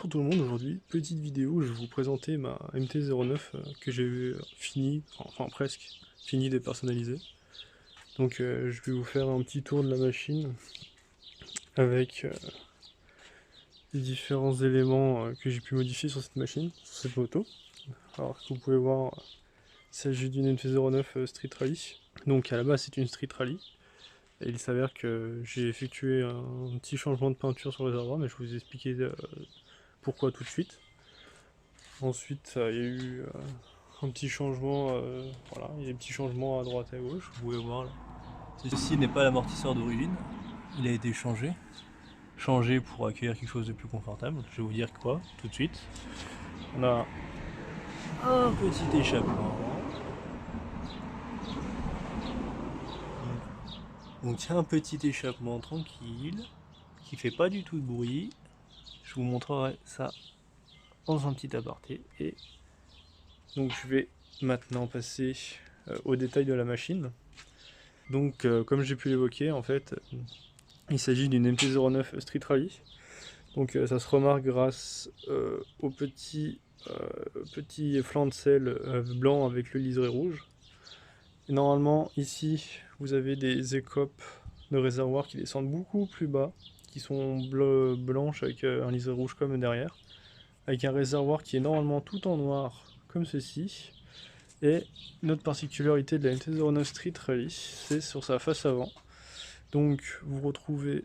Bonjour tout le monde, aujourd'hui, petite vidéo où je vais vous présenter ma MT-09 que j'ai fini, enfin presque, fini de personnaliser. Donc je vais vous faire un petit tour de la machine avec les différents éléments que j'ai pu modifier sur cette machine, sur cette moto. Alors comme vous pouvez voir, il s'agit d'une MT-09 Street Rally. Donc à la base c'est une Street Rally. Et il s'avère que j'ai effectué un petit changement de peinture sur le réservoir, mais je vais vous expliquer pourquoi tout de suite. Ensuite, il y a eu un petit changement, voilà, il y a des petits changements à droite et à gauche, vous pouvez voir là. Ceci n'est pas l'amortisseur d'origine, il a été changé. Changé pour accueillir quelque chose de plus confortable. Je vais vous dire quoi tout de suite. On a un petit échappement. Donc il y a un petit échappement tranquille, qui fait pas du tout de bruit. Je vous montrerai ça dans un petit aparté. Et donc je vais maintenant passer au détail de la machine. Donc comme j'ai pu l'évoquer, en fait, il s'agit d'une MT-09 Street Rally. Donc ça se remarque grâce au petit flanc de selle blanc avec le liseré rouge. Et normalement ici vous avez des écopes de réservoir qui descendent beaucoup plus bas, qui sont blanches avec un liseré rouge comme derrière, avec un réservoir qui est normalement tout en noir comme ceci. Et notre particularité de la MT-09 Street Rally, c'est sur sa face avant. Donc vous retrouvez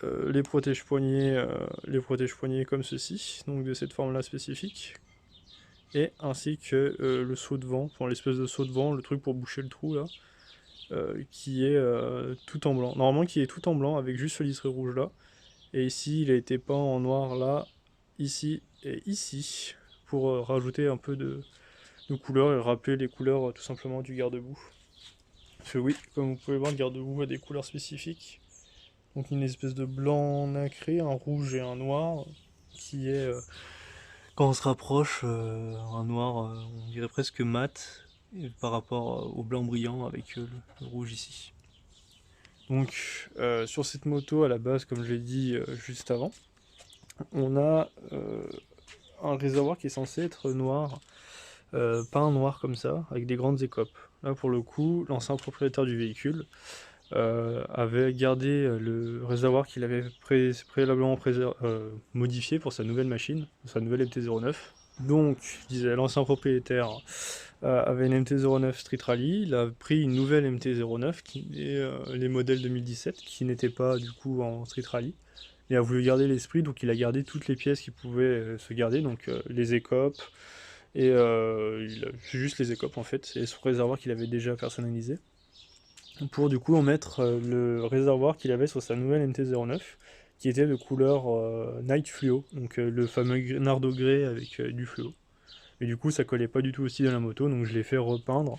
les protège-poignets comme ceci, donc de cette forme là spécifique, et ainsi que le saut de vent, enfin l'espèce de saut de vent, le truc pour boucher le trou là, qui est tout en blanc, normalement qui est tout en blanc avec juste ce liseré rouge là, et ici il a été peint en noir là, ici et ici, pour rajouter un peu de couleurs et rappeler les couleurs tout simplement du garde-boue. Parce que oui, comme vous pouvez voir, le garde-boue a des couleurs spécifiques. Donc une espèce de blanc nacré, un rouge et un noir, qui est, Quand on se rapproche, un noir, on dirait presque mat, par rapport au blanc brillant avec le rouge ici. Donc sur cette moto à la base, comme je l'ai dit juste avant, on a un réservoir qui est censé être noir, peint noir comme ça, avec des grandes écopes. Là pour le coup, l'ancien propriétaire du véhicule avait gardé le réservoir qu'il avait préalablement modifié pour sa nouvelle machine, sa nouvelle MT-09. Donc, je disais, l'ancien propriétaire avait une MT-09 Street Rally, il a pris une nouvelle MT-09, les modèles 2017, qui n'étaient pas du coup en Street Rally. Il a voulu garder l'esprit, donc il a gardé toutes les pièces qui pouvaient se garder, donc les écopes, et juste les écopes en fait, et son réservoir qu'il avait déjà personnalisé, pour du coup en mettre le réservoir qu'il avait sur sa nouvelle MT-09, qui était de couleur Night Fluo, donc le fameux nardo grey avec du fluo. Et du coup ça collait pas du tout au style de la moto, donc je l'ai fait repeindre.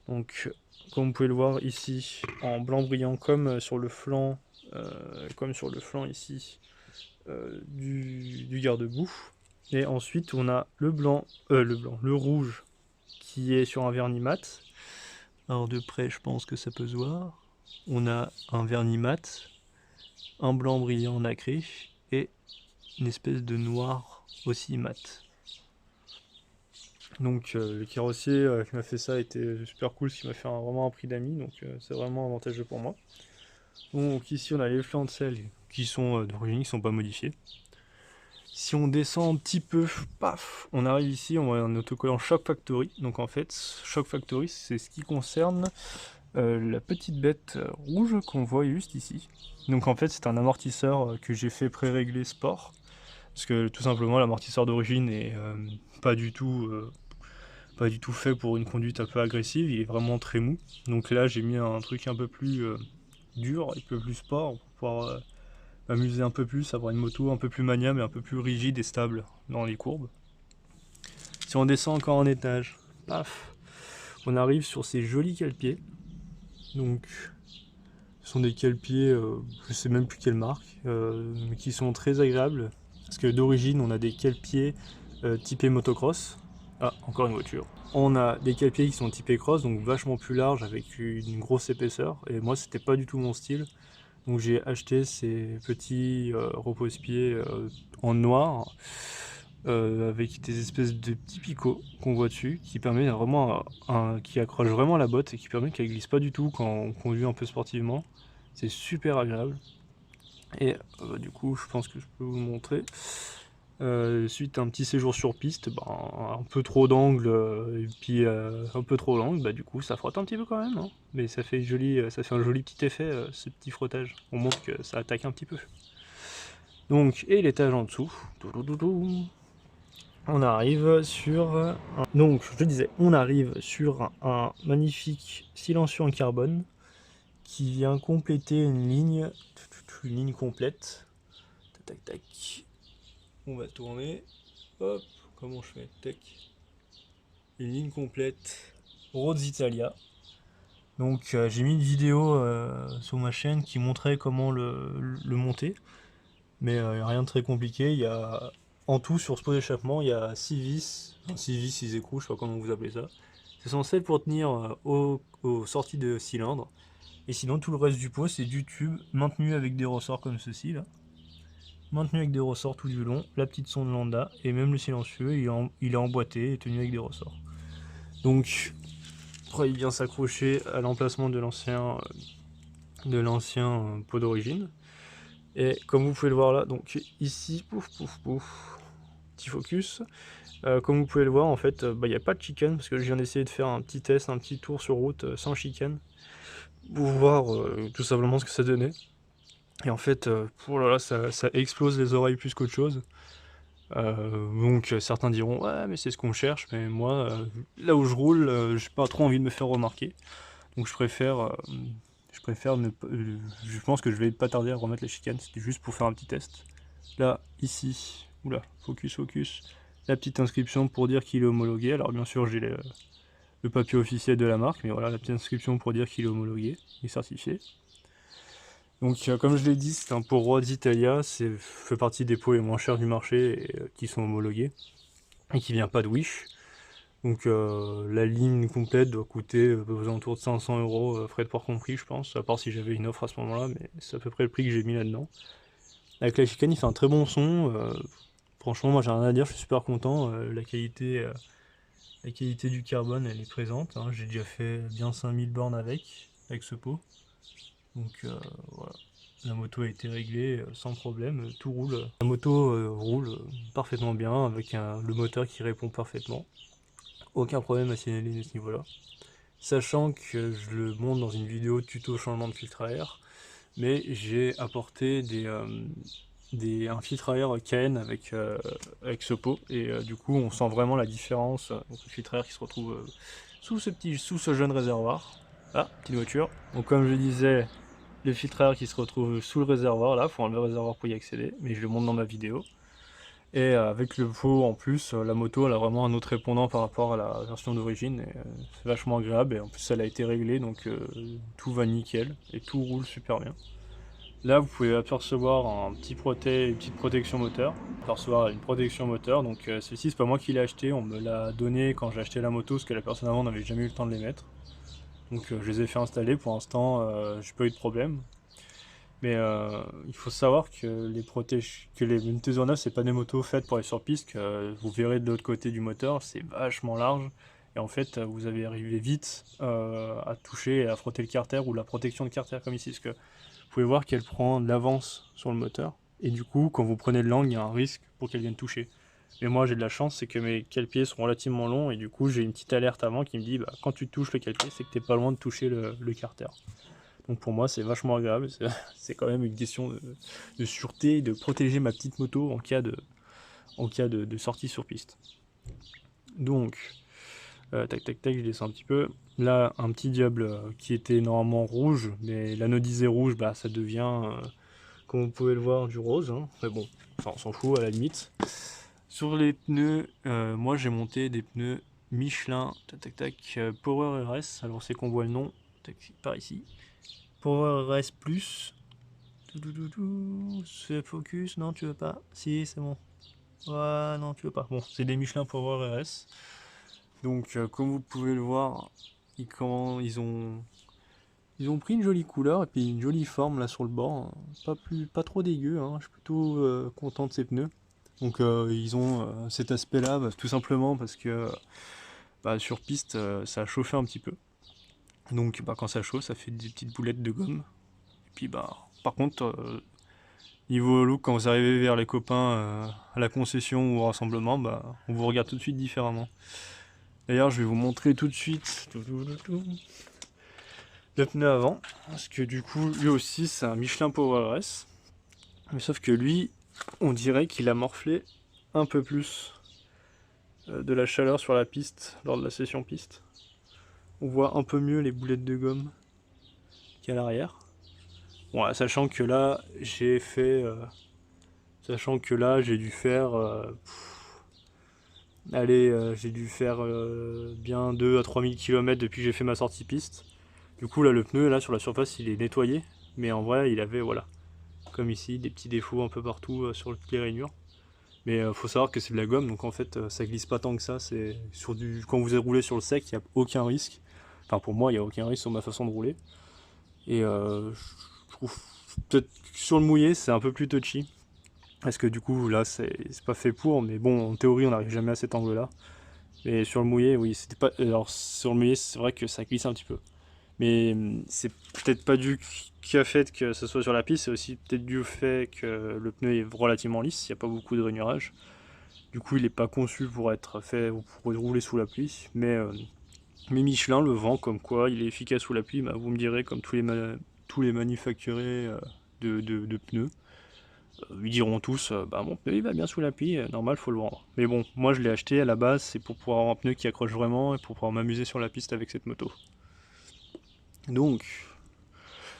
Donc comme vous pouvez le voir ici, en blanc brillant comme sur le flanc ici du garde-boue. Et ensuite on a le rouge qui est sur un vernis mat. Alors de près, je pense que ça peut se voir. On a un vernis mat, un blanc brillant nacré et une espèce de noir aussi mat. Donc le carrossier qui m'a fait ça était super cool, ce qui m'a fait vraiment un prix d'amis, donc c'est vraiment avantageux pour moi. Donc ici on a les flancs de selle qui sont d'origine, qui sont pas modifiés. Si on descend un petit peu, paf, on arrive ici, on voit un autocollant Shock Factory. Donc en fait, Shock Factory, c'est ce qui concerne la petite bête rouge qu'on voit juste ici. Donc en fait, c'est un amortisseur que j'ai fait pré-régler sport. Parce que tout simplement, l'amortisseur d'origine est pas du tout fait pour une conduite un peu agressive, il est vraiment très mou. Donc là, j'ai mis un truc un peu plus dur, un peu plus sport, pour pouvoir m'amuser un peu plus, avoir une moto un peu plus maniable et un peu plus rigide et stable dans les courbes. Si on descend encore un étage, paf, on arrive sur ces jolis cale-pieds. Donc, ce sont des cale-pieds, je sais même plus quelle marque, mais qui sont très agréables. Parce que d'origine, on a des cale-pieds typés motocross. Ah, encore une voiture. On a des cale-pieds qui sont typés cross, donc vachement plus larges avec une grosse épaisseur. Et moi, c'était pas du tout mon style. Donc j'ai acheté ces petits repose-pieds en noir avec des espèces de petits picots qu'on voit dessus qui permet vraiment qui accroche vraiment la botte et qui permet qu'elle glisse pas du tout quand on conduit un peu sportivement. C'est super agréable. Et du coup, je pense que je peux vous le montrer. Suite à un petit séjour sur piste, un peu trop d'angle et puis un peu trop d'angle, du coup ça frotte un petit peu quand même, hein. Mais ça fait ça fait un joli petit effet ce petit frottage. On montre que ça attaque un petit peu. Donc, et l'étage en dessous. On arrive sur donc je disais, on arrive sur un magnifique silencieux en carbone qui vient compléter une ligne complète. Tac tac tac. On va tourner. Hop, comment je fais? Tac. Une ligne complète Rhodes Italia. Donc j'ai mis une vidéo sur ma chaîne qui montrait comment le monter. Mais rien de très compliqué. Il y a en tout sur ce pot d'échappement, il y a 6 vis, 6 vis, 6 écrous, je sais pas comment vous appelez ça. C'est censé pour tenir aux sorties de cylindre. Et sinon tout le reste du pot c'est du tube maintenu avec des ressorts comme ceci là. Maintenu avec des ressorts tout du long, la petite sonde lambda et même le silencieux il est emboîté et tenu avec des ressorts. Donc après il vient s'accrocher à l'emplacement de l'ancien pot d'origine. Et comme vous pouvez le voir là, donc ici, pouf pouf pouf, petit focus. Comme vous pouvez le voir en fait, il n'y a pas de chicane parce que je viens d'essayer de faire un petit test, un petit tour sur route sans chicane pour voir tout simplement ce que ça donnait. Et en fait, oh là là, ça explose les oreilles plus qu'autre chose. Donc certains diront ouais mais c'est ce qu'on cherche, mais moi là où je roule, j'ai pas trop envie de me faire remarquer. Donc je préfère ne pas. Je pense que je vais pas tarder à remettre les chicanes, c'était juste pour faire un petit test. Là, ici, oula, focus, la petite inscription pour dire qu'il est homologué. Alors bien sûr j'ai le papier officiel de la marque, mais voilà la petite inscription pour dire qu'il est homologué, il est certifié. Donc comme je l'ai dit, c'est un pot Rhodes Italia, fait partie des pots les moins chers du marché et qui sont homologués et qui vient pas de Wish. Donc la ligne complète doit coûter aux alentours de 500 €, frais de port compris je pense, à part si j'avais une offre à ce moment-là, mais c'est à peu près le prix que j'ai mis là-dedans. Avec la chicane il fait un très bon son, franchement moi j'ai rien à dire, je suis super content, la qualité du carbone elle est présente, hein. J'ai déjà fait bien 5000 bornes avec ce pot. Donc voilà, la moto a été réglée sans problème, tout roule. La moto roule parfaitement bien avec le moteur qui répond parfaitement. Aucun problème à signaler à ce niveau-là. Sachant que je le montre dans une vidéo tuto changement de filtre à air, mais j'ai apporté un filtre à air KN avec ce pot, et du coup on sent vraiment la différence. Donc le filtre à air qui se retrouve sous ce jeune réservoir. Ah, petite voiture. Donc comme je disais, le filtre à air qui se retrouve sous le réservoir, là, il faut enlever le réservoir pour y accéder, mais je le montre dans ma vidéo. Et avec le pot en plus, la moto elle a vraiment un autre répondant par rapport à la version d'origine, et c'est vachement agréable, et en plus elle a été réglée, donc tout va nickel, et tout roule super bien. Là vous pouvez apercevoir une petite protection moteur, une protection moteur, donc celle-ci c'est pas moi qui l'ai acheté, on me l'a donné quand j'ai acheté la moto, parce que la personne avant n'avait jamais eu le temps de les mettre. Donc je les ai fait installer, pour l'instant j'ai pas eu de problème. Mais il faut savoir que les MT-09 c'est pas des motos faites pour aller sur piste, que vous verrez de l'autre côté du moteur, c'est vachement large. Et en fait vous allez arriver vite à toucher et à frotter le carter ou la protection de carter comme ici. Parce que vous pouvez voir qu'elle prend de l'avance sur le moteur. Et du coup quand vous prenez de l'angle il y a un risque pour qu'elle vienne toucher. Mais moi j'ai de la chance, c'est que mes cale-pieds sont relativement longs et du coup j'ai une petite alerte avant qui me dit quand tu touches le cale-pied c'est que t'es pas loin de toucher le carter. Donc pour moi c'est vachement agréable, c'est quand même une question de sûreté, de protéger ma petite moto en cas de sortie sur piste. Donc, tac tac tac, je descends un petit peu. Là, un petit diable qui était normalement rouge, mais l'anodisé rouge, ça devient, comme vous pouvez le voir, du rose, hein. Mais bon, enfin, on s'en fout à la limite. Sur les pneus, moi j'ai monté des pneus Michelin, tac tac tac, Power RS, alors c'est qu'on voit le nom, tac, par ici. Power RS Plus. C'est focus, non tu veux pas? Si c'est bon. Ouais, non tu veux pas. Bon, c'est des Michelin Power RS. Donc comme vous pouvez le voir, ils ont Ils ont pris une jolie couleur et puis une jolie forme là sur le bord. Pas trop dégueu, hein. Je suis plutôt content de ces pneus. Donc ils ont cet aspect-là, bah, tout simplement parce que bah, sur piste ça a chauffé un petit peu. Donc bah, quand ça chauffe, ça fait des petites boulettes de gomme. Et puis bah par contre, niveau look, quand vous arrivez vers les copains à la concession ou au rassemblement, bah on vous regarde tout de suite différemment. D'ailleurs, je vais vous montrer tout de suite le pneu avant, parce que du coup, lui aussi, c'est un Michelin Power RS. Mais sauf que lui, on dirait qu'il a morflé un peu plus de la chaleur sur la piste lors de la session piste. On voit un peu mieux les boulettes de gomme qu'à l'arrière. Bon, sachant que là, j'ai fait, j'ai dû faire, j'ai dû faire bien 2 à 3000 km depuis que j'ai fait ma sortie piste. Du coup, là, le pneu, là, sur la surface, il est nettoyé. Mais en vrai, il avait, voilà, comme ici, des petits défauts un peu partout sur les rainures. Mais faut savoir que c'est de la gomme, donc en fait, ça glisse pas tant que ça. C'est quand vous roulez sur le sec, il n'y a aucun risque. Enfin, pour moi, il n'y a aucun risque sur ma façon de rouler. Et je trouve peut-être que sur le mouillé, c'est un peu plus touchy. Parce que du coup, là, c'est pas fait pour. Mais bon, en théorie, on n'arrive jamais à cet angle-là. Mais sur le mouillé, oui, c'était pas. Alors, sur le mouillé, c'est vrai que ça glisse un petit peu. Mais c'est peut-être pas dû qu'à fait que ce soit sur la piste, c'est aussi peut-être dû au fait que le pneu est relativement lisse, il n'y a pas beaucoup de rainurage. Du coup, il n'est pas conçu pour être fait pour rouler sous la pluie. Mais Michelin le vend comme quoi il est efficace sous la pluie. Bah, vous me direz, comme tous les manufacturés de pneus, ils diront tous bah, mon pneu il va bien sous la pluie, normal, faut le vendre. Mais bon, moi je l'ai acheté à la base, c'est pour pouvoir avoir un pneu qui accroche vraiment et pour pouvoir m'amuser sur la piste avec cette moto. Donc,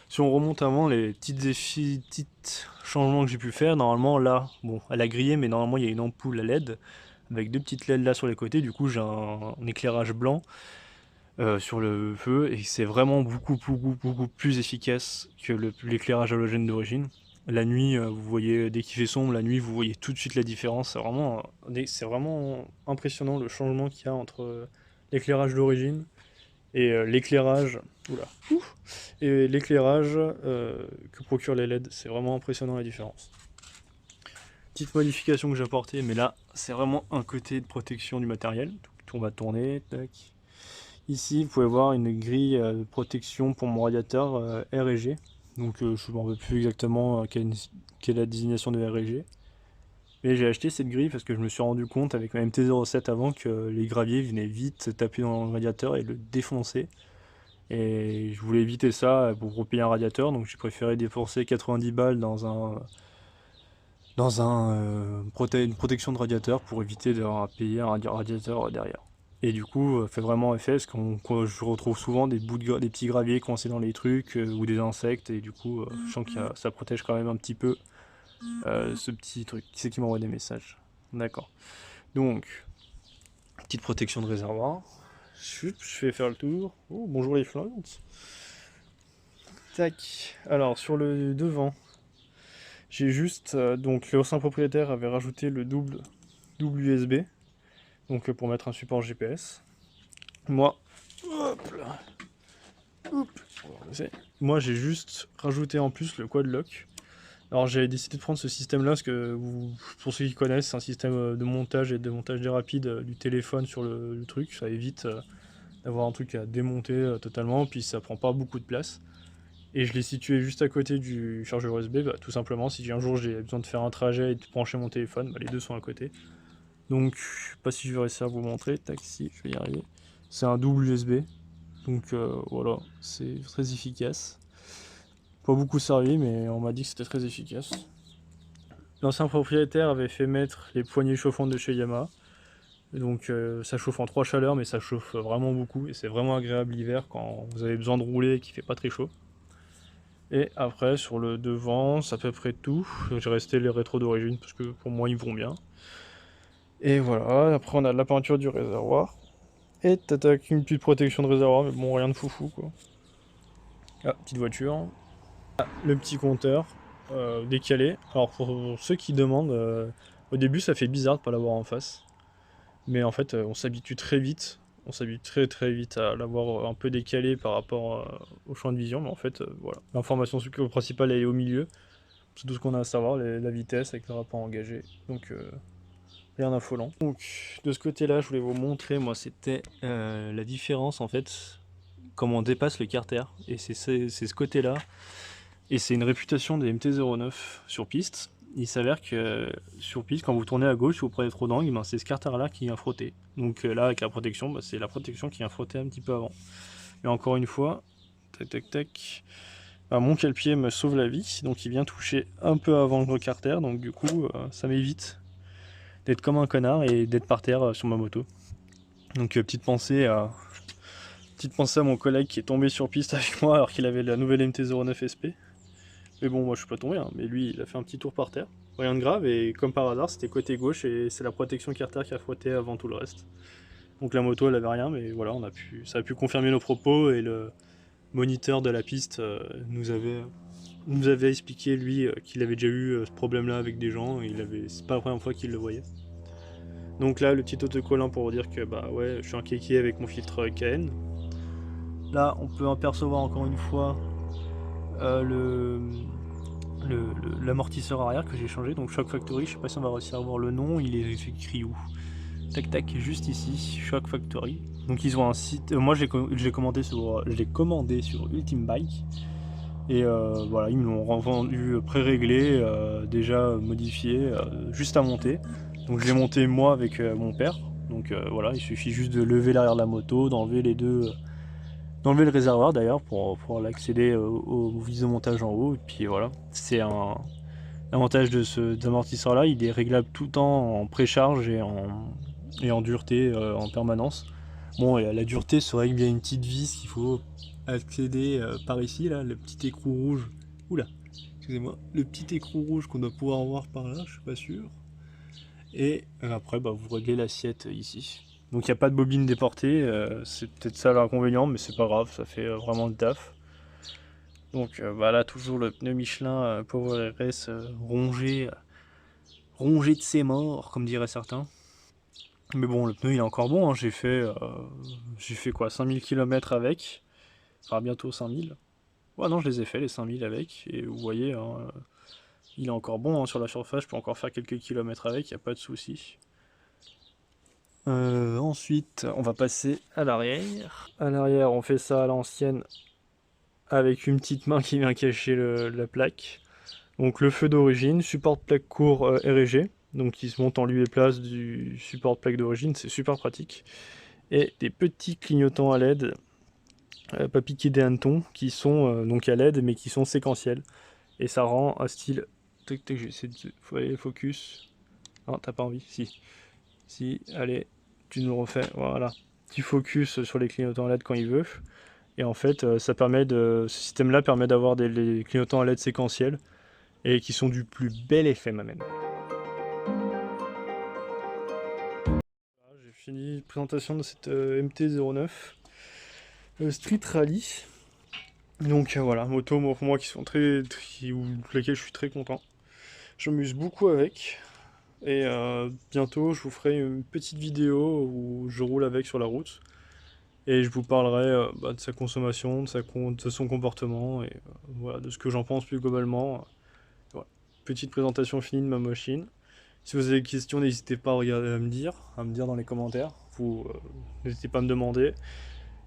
si on remonte avant les petites changements que j'ai pu faire, normalement là, bon, elle a grillé, mais normalement il y a une ampoule à LED avec deux petites LED là sur les côtés. Du coup, j'ai un éclairage blanc sur le feu et c'est vraiment beaucoup plus efficace que l'éclairage halogène d'origine. La nuit, vous voyez, dès qu'il fait sombre, la nuit, vous voyez tout de suite la différence. C'est vraiment impressionnant le changement qu'il y a entre l'éclairage d'origine et l'éclairage. Oula. Et l'éclairage que procurent les LED, c'est vraiment impressionnant la différence. Petite modification que j'ai apportée, mais là, c'est vraiment un côté de protection du matériel. On va tourner, tac. Ici, vous pouvez voir une grille de protection pour mon radiateur R et G. Donc, je ne me rappelle plus exactement quelle est la désignation de R et G. Mais j'ai acheté cette grille parce que je me suis rendu compte avec ma MT-07 avant que les graviers venaient vite taper dans le radiateur et le défoncer. Et je voulais éviter ça pour repayer un radiateur, donc j'ai préféré défoncer 90 balles une protection de radiateur pour éviter d'avoir à payer un radiateur derrière. Et du coup, fait vraiment effet parce que je retrouve souvent des des petits graviers coincés dans les trucs ou des insectes, et du coup, je sens que ça protège quand même un petit peu ce petit truc. Qui c'est qui m'envoie des messages? D'accord. Donc, petite protection de réservoir. Je fais faire le tour. Oh, bonjour les flingues. Tac. Alors, sur le devant, j'ai juste. Donc, l'ancien propriétaire avait rajouté le double USB. Donc, pour mettre un support GPS. Moi. Hop là. Hop. Moi, j'ai juste rajouté en plus le quad lock. Alors, j'avais décidé de prendre ce système-là parce que, pour ceux qui connaissent, c'est un système de montage et de montage des rapides du téléphone sur le truc. Ça évite d'avoir un truc à démonter totalement, puis ça prend pas beaucoup de place. Et je l'ai situé juste à côté du chargeur USB, bah, tout simplement, si un jour j'ai besoin de faire un trajet et de brancher mon téléphone, bah, les deux sont à côté. Donc, je sais pas si je vais réussir à vous montrer, tac, si, je vais y arriver. C'est un double USB, donc voilà, c'est très efficace. Pas beaucoup servi, mais on m'a dit que c'était très efficace. L'ancien propriétaire avait fait mettre les poignées chauffantes de chez Yamaha. Donc ça chauffe en 3 chaleurs, mais ça chauffe vraiment beaucoup et c'est vraiment agréable l'hiver quand vous avez besoin de rouler et qu'il fait pas très chaud. Et après sur le devant, c'est à peu près tout. J'ai resté les rétros d'origine parce que pour moi ils vont bien. Et voilà, après on a la peinture du réservoir. Et t'attaques une petite protection de réservoir, mais bon, rien de foufou quoi. Ah, petite voiture. Ah, le petit compteur décalé. Alors pour ceux qui demandent, au début ça fait bizarre de pas l'avoir en face. Mais en fait, on s'habitue très vite On s'habitue très très vite à l'avoir un peu décalé par rapport au champ de vision, mais en fait, voilà. L'information principale elle est au milieu. C'est tout ce qu'on a à savoir, la vitesse avec le rapport engagé. Donc rien d'affolant. Donc de ce côté-là, je voulais vous montrer, moi, c'était la différence en fait, comment on dépasse le carter. Et c'est ce côté-là. Et c'est une réputation des MT-09 sur piste. Il s'avère que sur piste, quand vous tournez à gauche, si vous prenez trop d'angle, ben, c'est ce carter-là qui vient frotter. Donc là, avec la protection, ben, c'est la protection qui vient frotter un petit peu avant. Mais encore une fois, tac tac tac, ben, mon cale-pied me sauve la vie, donc il vient toucher un peu avant le carter, donc du coup, ça m'évite d'être comme un connard et d'être par terre sur ma moto. Donc petite pensée à mon collègue qui est tombé sur piste avec moi alors qu'il avait la nouvelle MT-09 SP. Mais bon, moi je suis pas tombé, hein, mais lui il a fait un petit tour par terre. Rien de grave, et comme par hasard, c'était côté gauche et c'est la protection carter qui a frotté avant tout le reste. Donc la moto elle avait rien, mais voilà, ça a pu confirmer nos propos, et le moniteur de la piste nous avait expliqué lui qu'il avait déjà eu ce problème là avec des gens, et c'est pas la première fois qu'il le voyait. Donc là, le petit autocollant pour vous dire que bah ouais, je suis un kéké avec mon filtre KN. Là, on peut apercevoir encore une fois l'amortisseur arrière que j'ai changé, donc Shock Factory. Je sais pas si on va réussir à voir le nom, il est écrit où? Tac tac, juste ici, Shock Factory. Donc ils ont un site, moi je l'ai commandé sur Ultimate Bike. Et voilà, ils me l'ont rendu pré-réglé, déjà modifié, juste à monter. Donc je l'ai monté moi avec mon père. Donc voilà, il suffit juste de lever l'arrière de la moto, d'enlever d'enlever le réservoir d'ailleurs pour pouvoir l'accéder au vis de montage en haut. Et puis voilà, c'est l'avantage de cet amortisseur là, il est réglable tout le temps en précharge et en dureté en permanence. Bon, et la dureté se règle bien une petite vis qu'il faut accéder par ici, là, le petit écrou rouge. Oula, excusez-moi, le petit écrou rouge qu'on doit pouvoir voir par là, je suis pas sûr. Et après, bah, vous réglez l'assiette ici. Donc il n'y a pas de bobine déportée, c'est peut-être ça l'inconvénient, mais c'est pas grave, ça fait vraiment le taf. Donc bah là, toujours le pneu Michelin Power RS rongé de ses morts, comme diraient certains. Mais bon, le pneu il est encore bon, hein. J'ai fait quoi, 5000 km avec, enfin bientôt 5000. Ouais, non, je les ai fait les 5000 avec, et vous voyez, hein, il est encore bon, hein, sur la surface, je peux encore faire quelques kilomètres avec, il n'y a pas de souci. Ensuite, on va passer à l'arrière. À l'arrière, on fait ça à l'ancienne, avec une petite main qui vient cacher la plaque. Donc le feu d'origine, support plaque court R&G, donc qui se monte en lieu et place du support plaque d'origine, c'est super pratique. Et des petits clignotants à LED, pas piqués des hannetons, qui sont donc à LED mais qui sont séquentiels. Et ça rend un style... Tac, tac, j'essaie de... Faut aller focus. Non, t'as pas envie? Si. Si, allez, tu nous le refais, voilà. Petit focus sur les clignotants LED quand il veut. Et en fait, ce système-là permet d'avoir des clignotants LED séquentiels et qui sont du plus bel effet, ma même. J'ai fini la présentation de cette MT-09 Street Rally. Donc voilà, moto pour moi qui sont pour lesquelles je suis très content. Je m'amuse beaucoup avec. Et bientôt, je vous ferai une petite vidéo où je roule avec sur la route. Et je vous parlerai de sa consommation, de son comportement, et voilà, de ce que j'en pense plus globalement. Voilà. Petite présentation finie de ma machine. Si vous avez des questions, n'hésitez pas à me dire dans les commentaires. N'hésitez pas à me demander.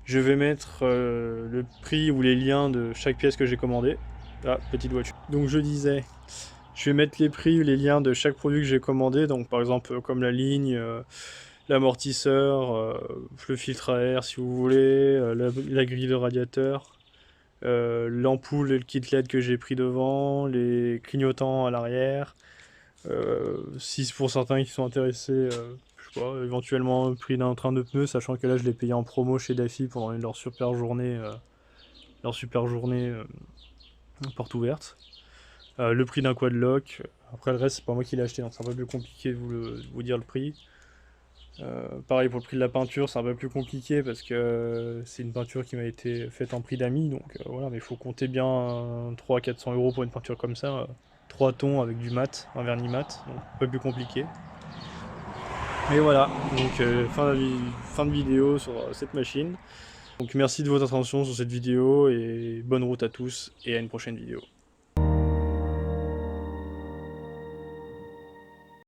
Je vais mettre le prix ou les liens de chaque pièce que j'ai commandée. Ah, petite voiture. Donc je disais, je vais mettre les prix ou les liens de chaque produit que j'ai commandé. Donc par exemple comme la ligne, l'amortisseur, le filtre à air si vous voulez, la grille de radiateur, l'ampoule et le kit LED que j'ai pris devant, les clignotants à l'arrière. Si pour certains qui sont intéressés, je sais pas, éventuellement prix d'un train de pneus, sachant que là je l'ai payé en promo chez Daffy pendant leur super journée, porte ouverte. Le prix d'un quadlock. Après le reste c'est pas moi qui l'ai acheté, donc c'est un peu plus compliqué de vous dire le prix. Pareil pour le prix de la peinture, c'est un peu plus compliqué parce que c'est une peinture qui m'a été faite en prix d'amis, donc voilà, mais il faut compter bien 300-400 € pour une peinture comme ça. 3 tons avec du mat, un vernis mat, donc un peu plus compliqué. Et voilà, donc fin de vidéo sur cette machine. Donc merci de votre attention sur cette vidéo et bonne route à tous et à une prochaine vidéo.